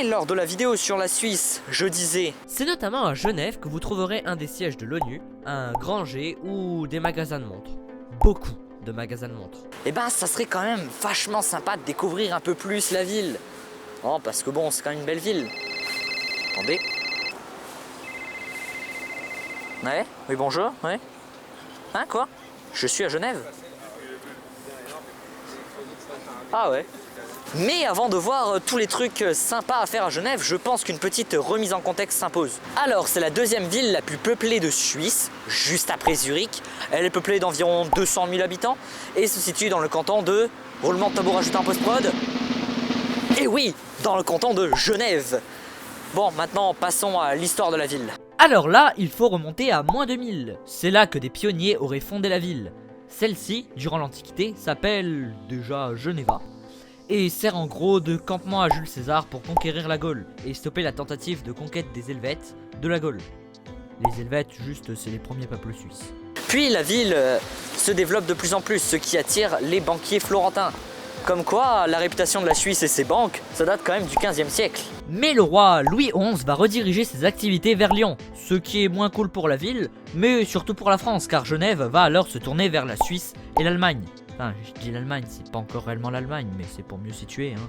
lors de la vidéo sur la Suisse, je disais... C'est notamment à Genève que vous trouverez un des sièges de l'ONU, un Granger ou des magasins de montres. Beaucoup de magasins de montres. Eh ben, ça serait quand même vachement sympa de découvrir un peu plus la ville. Oh, parce que bon, c'est quand même une belle ville. Attendez. Ouais, oui, bonjour, ouais. Hein, quoi? Je suis à Genève. Ah ouais. Mais avant de voir tous les trucs sympas à faire à Genève, je pense qu'une petite remise en contexte s'impose. Alors, c'est la deuxième ville la plus peuplée de Suisse, juste après Zurich. Elle est peuplée d'environ 200 000 habitants et se situe dans le canton de... Roulement de tambour ajouté en post-prod. Et oui, dans le canton de Genève. Bon, maintenant, passons à l'histoire de la ville. Alors là, il faut remonter à moins 2000. C'est là que des pionniers auraient fondé la ville. Celle-ci, durant l'Antiquité, s'appelle déjà Geneva et sert en gros de campement à Jules César pour conquérir la Gaule et stopper la tentative de conquête des Helvètes de la Gaule. Les Helvètes, juste, c'est les premiers peuples suisses. Puis la ville se développe de plus en plus, ce qui attire les banquiers florentins. Comme quoi, la réputation de la Suisse et ses banques, ça date quand même du 15e siècle. Mais le roi Louis XI va rediriger ses activités vers Lyon, ce qui est moins cool pour la ville, mais surtout pour la France, car Genève va alors se tourner vers la Suisse et l'Allemagne. Enfin, je dis l'Allemagne, c'est pas encore réellement l'Allemagne, mais c'est pour mieux situer, hein.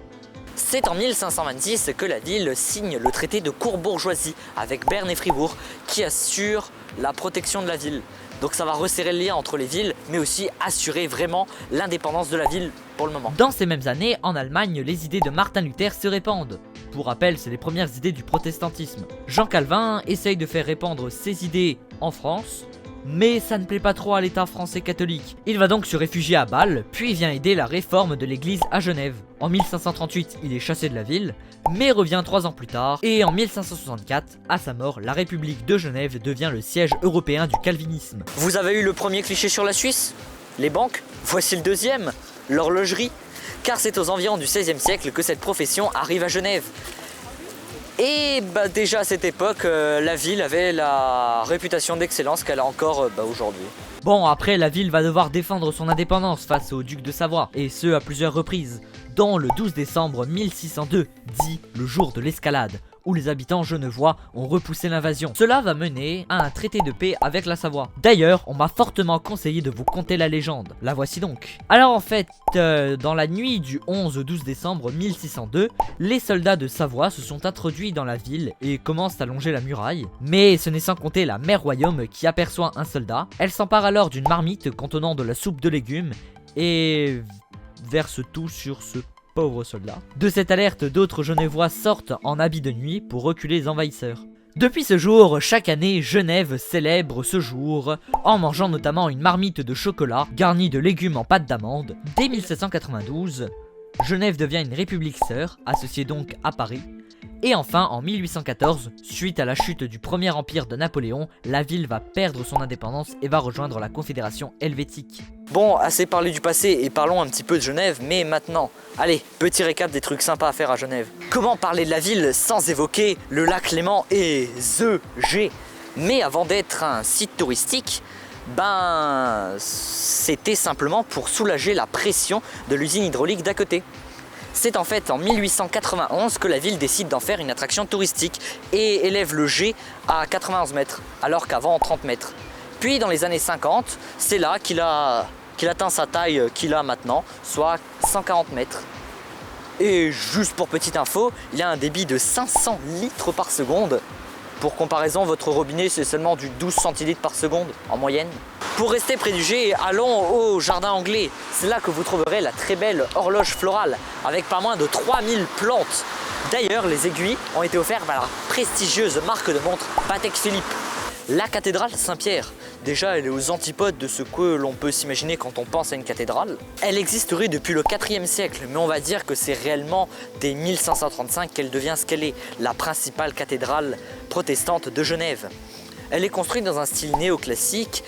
C'est en 1526 que la ville signe le traité de Courbourgeoisie avec Berne et Fribourg, qui assure la protection de la ville. Donc ça va resserrer le lien entre les villes, mais aussi assurer vraiment l'indépendance de la ville pour le moment. Dans ces mêmes années, en Allemagne, les idées de Martin Luther se répandent. Pour rappel, c'est les premières idées du protestantisme. Jean Calvin essaye de faire répandre ses idées en France, mais ça ne plaît pas trop à l'État français catholique. Il va donc se réfugier à Bâle, puis vient aider la réforme de l'église à Genève. En 1538, il est chassé de la ville, mais revient 3 ans plus tard, et en 1564, à sa mort, la République de Genève devient le siège européen du calvinisme. Vous avez eu le premier cliché sur la Suisse? Les banques? Voici le deuxième, l'horlogerie. Car c'est aux environs du XVIe siècle que cette profession arrive à Genève. Et bah déjà à cette époque, la ville avait la réputation d'excellence qu'elle a encore aujourd'hui. Bon, après, la ville va devoir défendre son indépendance face au duc de Savoie, et ce à plusieurs reprises, dont le 12 décembre 1602, dit le jour de l'escalade, où les habitants genevois ont repoussé l'invasion. Cela va mener à un traité de paix avec la Savoie. D'ailleurs, on m'a fortement conseillé de vous conter la légende. La voici donc. Alors en fait, dans la nuit du 11 au 12 décembre 1602, les soldats de Savoie se sont introduits dans la ville et commencent à longer la muraille. Mais ce n'est sans compter la mère royaume qui aperçoit un soldat. Elle s'empare alors d'une marmite contenant de la soupe de légumes et verse tout sur ce pauvre soldat. De cette alerte, d'autres Genevois sortent en habit de nuit pour reculer les envahisseurs. Depuis ce jour, chaque année, Genève célèbre ce jour en mangeant notamment une marmite de chocolat garnie de légumes en pâte d'amande. Dès 1792, Genève devient une république sœur, associée donc à Paris. Et enfin, en 1814, suite à la chute du premier empire de Napoléon, la ville va perdre son indépendance et va rejoindre la Confédération helvétique. Bon, assez parlé du passé et parlons un petit peu de Genève, mais maintenant, allez, petit récap des trucs sympas à faire à Genève. Comment parler de la ville sans évoquer le lac Léman et The G? Mais avant d'être un site touristique, c'était simplement pour soulager la pression de l'usine hydraulique d'à côté. C'est en fait en 1891 que la ville décide d'en faire une attraction touristique et élève le G à 91 mètres, alors qu'avant 30 mètres. Puis dans les années 50, c'est là qu'il atteint sa taille qu'il a maintenant, soit 140 mètres. Et juste pour petite info, il a un débit de 500 litres par seconde. Pour comparaison, votre robinet c'est seulement du 12 centilitres par seconde en moyenne. Pour rester près du G, allons au jardin anglais. C'est là que vous trouverez la très belle horloge florale avec pas moins de 3000 plantes. D'ailleurs, les aiguilles ont été offertes par la prestigieuse marque de montres Patek Philippe. La cathédrale Saint-Pierre, déjà elle est aux antipodes de ce que l'on peut s'imaginer quand on pense à une cathédrale. Elle existerait depuis le 4e siècle, mais on va dire que c'est réellement dès 1535 qu'elle devient ce qu'elle est, la principale cathédrale protestante de Genève. Elle est construite dans un style néoclassique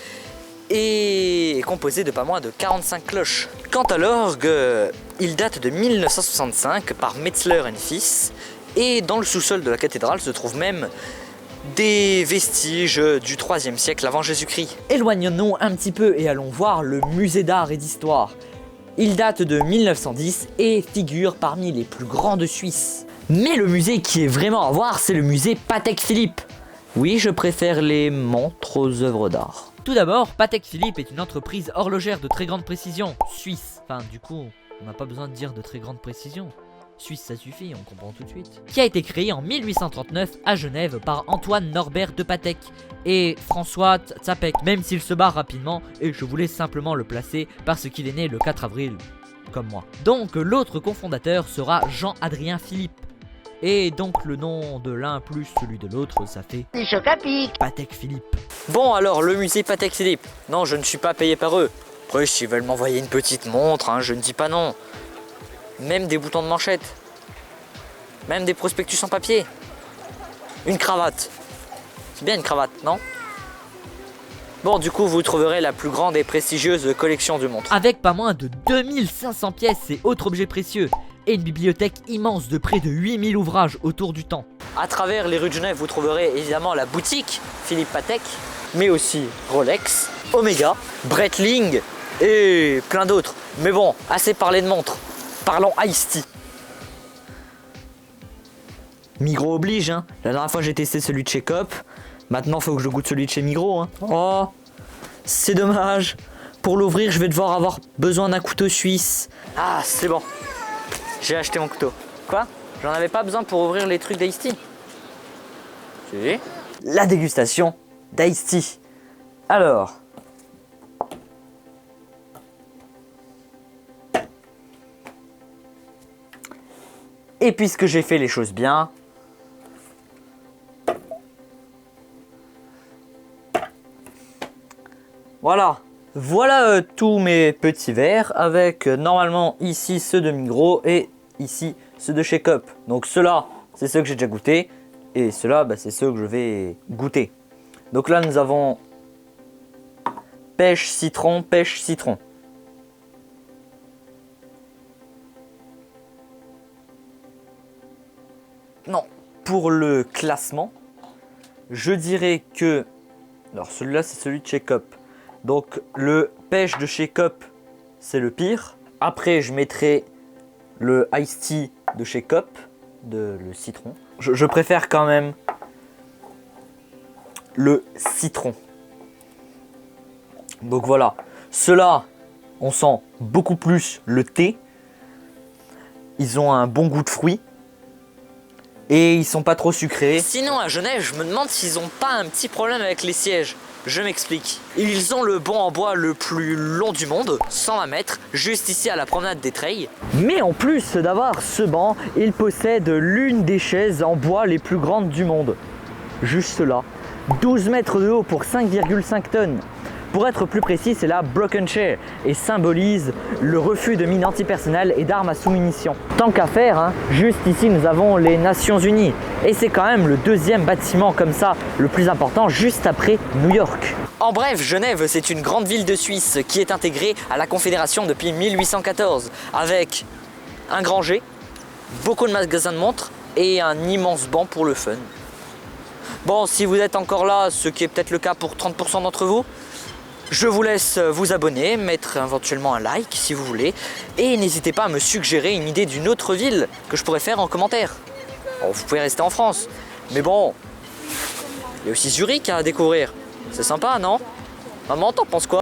et est composée de pas moins de 45 cloches. Quant à l'orgue, il date de 1965 par Metzler & Fils, et dans le sous-sol de la cathédrale se trouve même des vestiges du 3e siècle avant Jésus-Christ. Éloignons-nous un petit peu et allons voir le musée d'art et d'histoire. Il date de 1910 et figure parmi les plus grands de Suisse. Mais le musée qui est vraiment à voir, c'est le musée Patek Philippe. Oui, je préfère les montres aux œuvres d'art. Tout d'abord, Patek Philippe est une entreprise horlogère de très grande précision, suisse. Enfin, du coup, on n'a pas besoin de dire de très grande précision. Suisse, ça suffit, on comprend tout de suite. Qui a été créé en 1839 à Genève par Antoine Norbert de Patek et François Tsapek, même s'il se barre rapidement, et je voulais simplement le placer parce qu'il est né le 4 avril, comme moi. Donc, l'autre cofondateur sera Jean-Adrien Philippe. Et donc le nom de l'un plus celui de l'autre, ça fait Patek Philippe. Bon alors, le musée Patek Philippe. Non, je ne suis pas payé par eux. Après, s'ils veulent m'envoyer une petite montre, je ne dis pas non. Même des boutons de manchette. Même des prospectus en papier. Une cravate. C'est bien une cravate, non? Bon, du coup, vous trouverez la plus grande et prestigieuse collection de montres. Avec pas moins de 2500 pièces et autres objets précieux. Et une bibliothèque immense de près de 8000 ouvrages autour du temps. À travers les rues de Genève, vous trouverez évidemment la boutique Philippe Patek, mais aussi Rolex, Omega, Breitling et plein d'autres. Mais bon, assez parlé de montres. Parlons Ice-T. Migros oblige, hein. La dernière fois j'ai testé celui de chez Coop. Maintenant faut que je goûte celui de chez Migros, hein. Oh, c'est dommage. Pour l'ouvrir, je vais devoir avoir besoin d'un couteau suisse. Ah, c'est bon. J'ai acheté mon couteau. Quoi? J'en avais pas besoin pour ouvrir les trucs d'Ice-T? Si. La dégustation d'Ice-T. Alors. Et puisque j'ai fait les choses bien, voilà tous mes petits verres avec normalement ici ceux de Migros et ici ceux de chez Coop. Donc ceux-là, c'est ceux que j'ai déjà goûté et ceux-là, c'est ceux que je vais goûter. Donc là, nous avons pêche citron, pêche citron. Non, pour le classement, je dirais que... Alors celui-là, c'est celui de chez Coop. Donc le pêche de chez Coop, c'est le pire. Après, je mettrai le Iced Tea de chez Coop, le citron. Je préfère quand même le citron. Donc voilà, ceux-là, on sent beaucoup plus le thé. Ils ont un bon goût de fruits. Et ils sont pas trop sucrés. Sinon à Genève, je me demande s'ils ont pas un petit problème avec les sièges. Je m'explique. Ils ont le banc en bois le plus long du monde, 120 mètres, juste ici à la promenade des Treilles. Mais en plus d'avoir ce banc, il possède l'une des chaises en bois les plus grandes du monde. Juste là. 12 mètres de haut pour 5,5 tonnes. Pour être plus précis, c'est la Broken Chair et symbolise le refus de mines antipersonnelles et d'armes à sous-munitions. Tant qu'à faire, juste ici nous avons les Nations Unies. Et c'est quand même le deuxième bâtiment comme ça, le plus important, juste après New York. En bref, Genève, c'est une grande ville de Suisse qui est intégrée à la Confédération depuis 1814, avec un grand G, beaucoup de magasins de montres et un immense banc pour le fun. Bon, si vous êtes encore là, ce qui est peut-être le cas pour 30% d'entre vous, je vous laisse vous abonner, mettre éventuellement un like si vous voulez, et n'hésitez pas à me suggérer une idée d'une autre ville que je pourrais faire en commentaire. Bon, vous pouvez rester en France, mais bon, il y a aussi Zurich à découvrir. C'est sympa, non? Maman, t'en penses quoi?